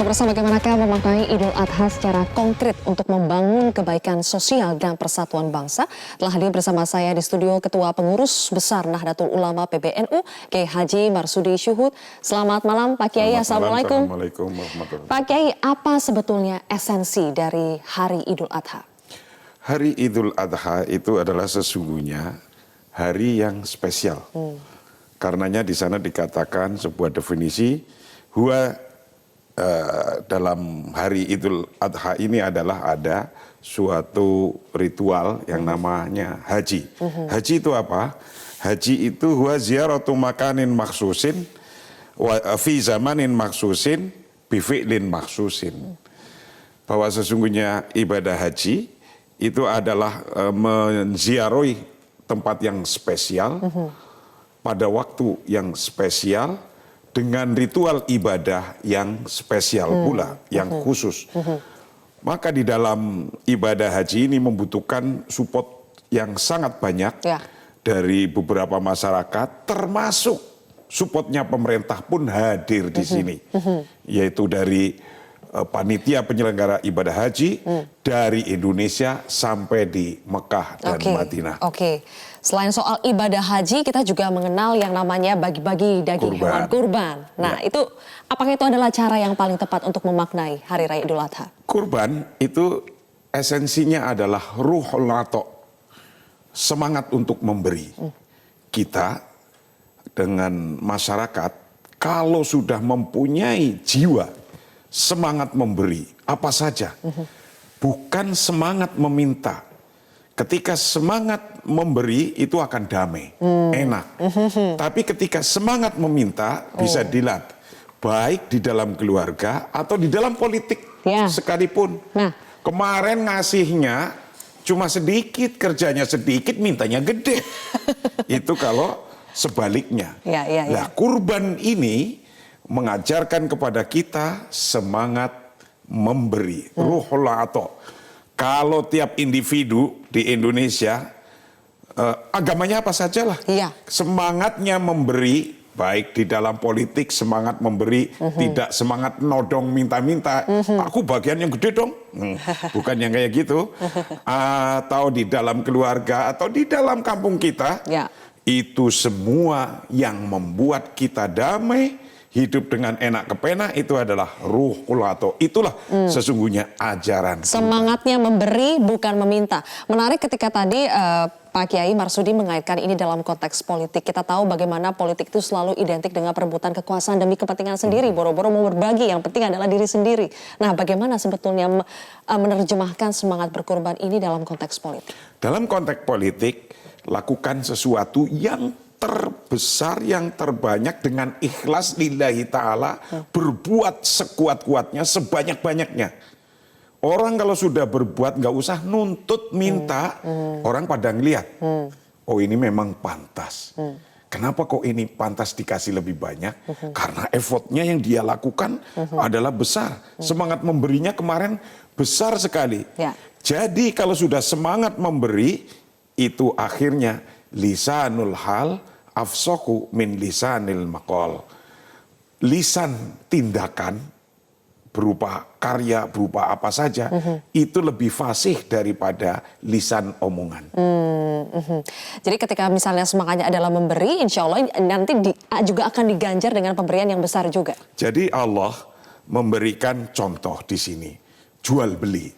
Pemirsa, bagaimanakah memaknai Idul Adha secara konkret untuk membangun kebaikan sosial dan persatuan bangsa? Telah hadir bersama saya di studio Ketua Pengurus Besar Nahdlatul Ulama PBNU, Kiai Haji Marsudi Syuhud. Selamat malam Pak Kiai, Assalamualaikum. Assalamualaikum warahmatullahi wabarakatuh. Pak Kiai, apa sebetulnya esensi dari Hari Idul Adha? Hari Idul Adha itu adalah sesungguhnya hari yang spesial. Karenanya di sana dikatakan sebuah definisi, dalam hari Idul Adha ini adalah ada suatu ritual yang namanya haji. Haji itu apa? Haji itu huwa ziyaratu makanin maksusin fi zamanin maksusin bi fi'lin maksusin. Bahwa sesungguhnya ibadah haji itu adalah menziarahi tempat yang spesial pada waktu yang spesial dengan ritual ibadah yang spesial pula, yang khusus. Maka di dalam ibadah haji ini membutuhkan support yang sangat banyak dari beberapa masyarakat, termasuk supportnya pemerintah pun hadir di sini, yaitu dari panitia penyelenggara ibadah haji dari Indonesia sampai di Mekah dan Madinah. Selain soal ibadah haji, kita juga mengenal yang namanya bagi-bagi daging hewan kurban. Nah, itu apakah itu adalah cara yang paling tepat untuk memaknai Hari Raya Idul Adha? Kurban itu esensinya adalah ruhul ato, semangat untuk memberi. Kita dengan masyarakat kalau sudah mempunyai jiwa semangat memberi apa saja, bukan semangat meminta. Ketika semangat memberi itu akan damai, enak. Tapi ketika semangat meminta bisa dilihat, baik di dalam keluarga atau di dalam politik sekalipun. Kemarin ngasihnya cuma sedikit, kerjanya sedikit, mintanya gede. Itu kalau sebaliknya. Nah, kurban ini mengajarkan kepada kita semangat memberi, ruhul ato. Kalau tiap individu di Indonesia, agamanya apa sajalah, semangatnya memberi, baik di dalam politik semangat memberi, tidak semangat nodong minta-minta, aku bagian yang gede dong, bukan yang kayak gitu. Atau di dalam keluarga, atau di dalam kampung kita, itu semua yang membuat kita damai, hidup dengan enak kepenak, itu adalah ruhul ato. Itulah sesungguhnya ajaran. Semangatnya memberi bukan meminta. Menarik ketika tadi Pak Kiai Marsudi mengaitkan ini dalam konteks politik. Kita tahu bagaimana politik itu selalu identik dengan perebutan kekuasaan demi kepentingan sendiri. Boro-boro mau berbagi, yang penting adalah diri sendiri. Nah, bagaimana sebetulnya menerjemahkan semangat berkorban ini dalam konteks politik? Dalam konteks politik, lakukan sesuatu yang terbesar, yang terbanyak dengan ikhlas lillahi ta'ala, berbuat sekuat-kuatnya, sebanyak-banyaknya. Orang kalau sudah berbuat nggak usah nuntut minta, orang pada ngeliat, oh ini memang pantas. Kenapa kok ini pantas dikasih lebih banyak? Karena effortnya yang dia lakukan adalah besar. Semangat memberinya kemarin besar sekali. Jadi kalau sudah semangat memberi, itu akhirnya lisanul hal afsoku min lisanil maqal. Lisan tindakan berupa karya, berupa apa saja, itu lebih fasih daripada lisan omongan. Jadi ketika misalnya semangatnya adalah memberi, insya Allah nanti juga akan diganjar dengan pemberian yang besar juga. Jadi Allah memberikan contoh di sini, jual beli.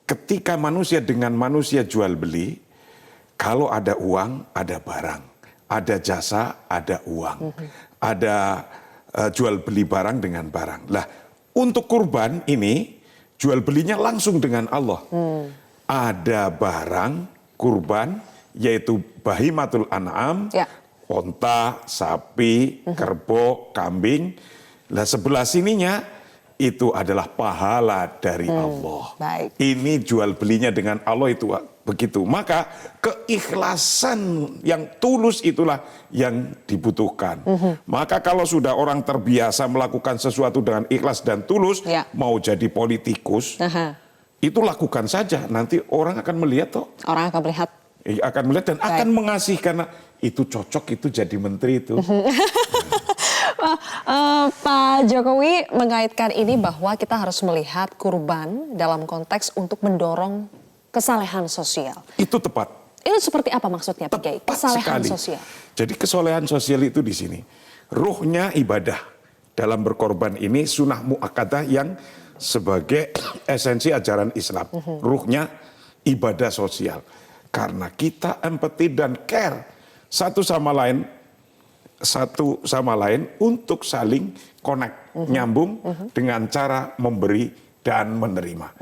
Ketika manusia dengan manusia jual beli, kalau ada uang, ada barang. Ada jasa, ada uang. Ada jual beli barang dengan barang. Lah, untuk kurban ini, jual belinya langsung dengan Allah. Ada barang kurban, yaitu bahimatul an'am, onta, sapi, kerbau, kambing. Lah, sebelah sininya, itu adalah pahala dari Allah. Ini jual belinya dengan Allah itu begitu. Maka keikhlasan yang tulus itulah yang dibutuhkan. Maka kalau sudah orang terbiasa melakukan sesuatu dengan ikhlas dan tulus, mau jadi politikus, itu lakukan saja. Nanti orang akan melihat toh. Orang akan melihat. Akan melihat dan akan mengasihi karena itu cocok, itu jadi menteri itu. Pak Jokowi mengaitkan ini bahwa kita harus melihat kurban dalam konteks untuk mendorong kesalehan sosial. Itu tepat. Itu seperti apa maksudnya, Pak Kiai? Tepat Kesalehan sekali. sosial. Jadi kesalehan sosial itu di sini. Ruhnya ibadah. Dalam berkorban ini sunnah muakkadah yang sebagai esensi ajaran Islam. Ruhnya ibadah sosial. Karena kita empati dan care satu sama lain untuk saling connect, nyambung dengan cara memberi dan menerima.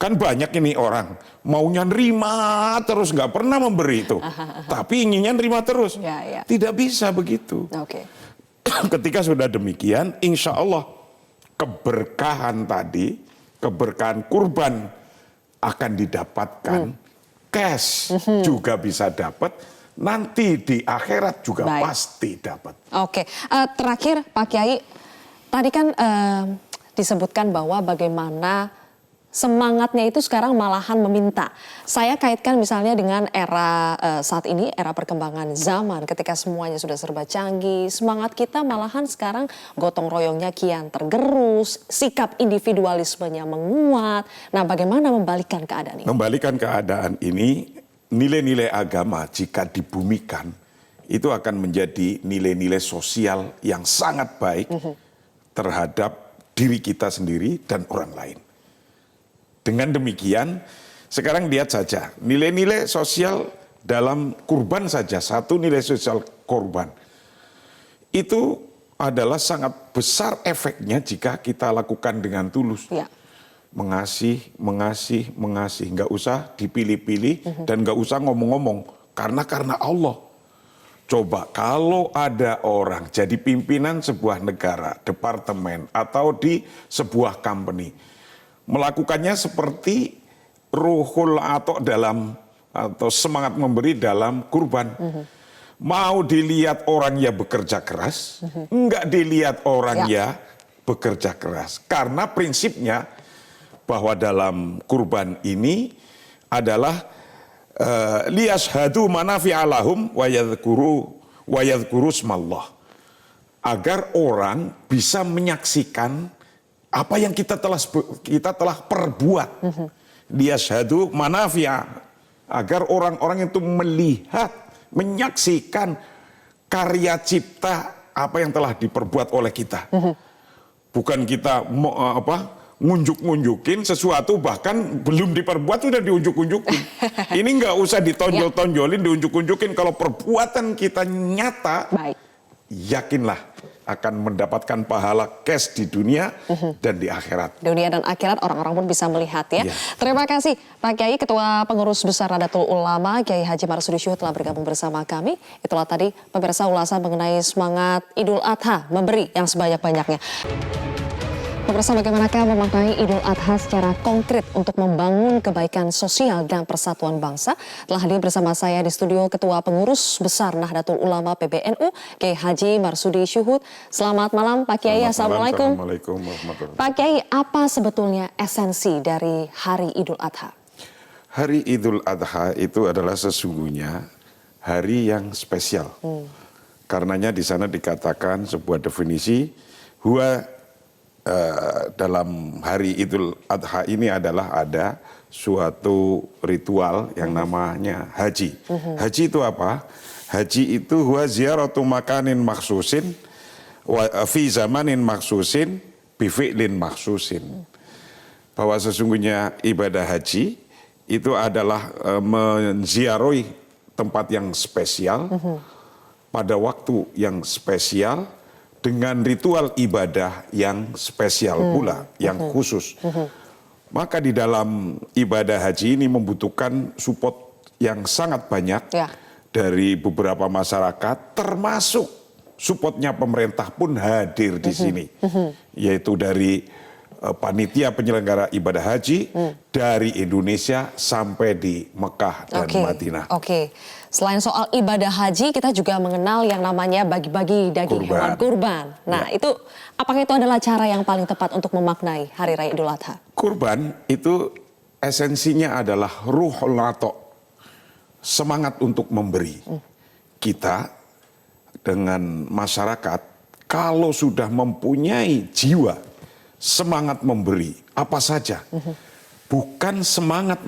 Kan banyak ini orang maunya nerima terus, nggak pernah memberi itu, tapi inginnya nerima terus. Ya. Tidak bisa begitu. Oke. Ketika sudah demikian, insya Allah keberkahan tadi, keberkahan kurban akan didapatkan, cash juga bisa dapat, nanti di akhirat juga pasti dapat. Oke, terakhir Pak Kiai, tadi kan disebutkan bahwa bagaimana semangatnya itu sekarang malahan meminta. Saya kaitkan misalnya dengan era saat ini, era perkembangan zaman ketika semuanya sudah serba canggih. Semangat kita malahan sekarang gotong royongnya kian tergerus, sikap individualismenya menguat. Nah, bagaimana membalikan keadaan ini? Membalikan keadaan ini, nilai-nilai agama jika dibumikan, itu akan menjadi nilai-nilai sosial yang sangat baik terhadap diri kita sendiri dan orang lain. Dengan demikian, sekarang lihat saja, nilai-nilai sosial dalam kurban saja, satu nilai sosial kurban, itu adalah sangat besar efeknya jika kita lakukan dengan tulus. Ya. Mengasih, nggak usah dipilih-pilih dan nggak usah ngomong-ngomong, karena Allah. Coba kalau ada orang jadi pimpinan sebuah negara, departemen, atau di sebuah company, melakukannya seperti ruhul atau semangat memberi dalam kurban. Mau dilihat orang ya bekerja keras, enggak dilihat orang ya bekerja keras. Karena prinsipnya bahwa dalam kurban ini adalah liyashhadu manafi'a lahum wa yadhkuru smallah. Agar orang bisa menyaksikan apa yang kita telah perbuat. Liyashhadu manafi'a, agar orang-orang itu melihat, menyaksikan karya cipta apa yang telah diperbuat oleh kita. Bukan kita ngunjuk-ngunjukin sesuatu bahkan belum diperbuat sudah diunjuk-unjukin. Ini nggak usah ditonjol-tonjolin, diunjuk-unjukin. Kalau perbuatan kita nyata, yakinlah akan mendapatkan pahala cash di dunia dan di akhirat. Dunia dan akhirat orang-orang pun bisa melihat ya. Terima kasih Pak Kiai, Ketua Pengurus Besar Nahdlatul Ulama, Kiai Haji Marsudi Syuhud telah bergabung bersama kami. Itulah tadi pemirsa ulasan mengenai semangat Idul Adha, memberi yang sebanyak-banyaknya. Pemirsa, bagaimanakah memaknai Idul Adha secara konkret untuk membangun kebaikan sosial dan persatuan bangsa? Telah hadir bersama saya di studio Ketua Pengurus Besar Nahdlatul Ulama PBNU, Kiai Haji Marsudi Syuhud. Selamat malam Pak Kiai, Assalamualaikum. Assalamualaikum warahmatullahi. Pak Kiai, apa sebetulnya esensi dari Hari Idul Adha? Hari Idul Adha itu adalah sesungguhnya hari yang spesial. Karenanya di sana dikatakan sebuah definisi, dalam hari Idul Adha ini adalah ada suatu ritual yang namanya haji. Haji itu apa? Haji itu huwa ziyaratu makanin maksusin fi zamanin maksusin bi fi'lin maksusin. Bahwa sesungguhnya ibadah haji itu adalah menziarahi tempat yang spesial pada waktu yang spesial dengan ritual ibadah yang spesial pula, yang khusus. Maka di dalam ibadah haji ini membutuhkan support yang sangat banyak dari beberapa masyarakat, termasuk supportnya pemerintah pun hadir di sini. Yaitu dari panitia penyelenggara ibadah haji dari Indonesia sampai di Mekah dan Madinah. Selain soal ibadah haji, kita juga mengenal yang namanya bagi-bagi daging hewan kurban. Nah, itu apakah itu adalah cara yang paling tepat untuk memaknai Hari Raya Idul Adha? Kurban itu esensinya adalah ruhul ato, semangat untuk memberi. Kita dengan masyarakat, kalau sudah mempunyai jiwa semangat memberi apa saja, bukan semangat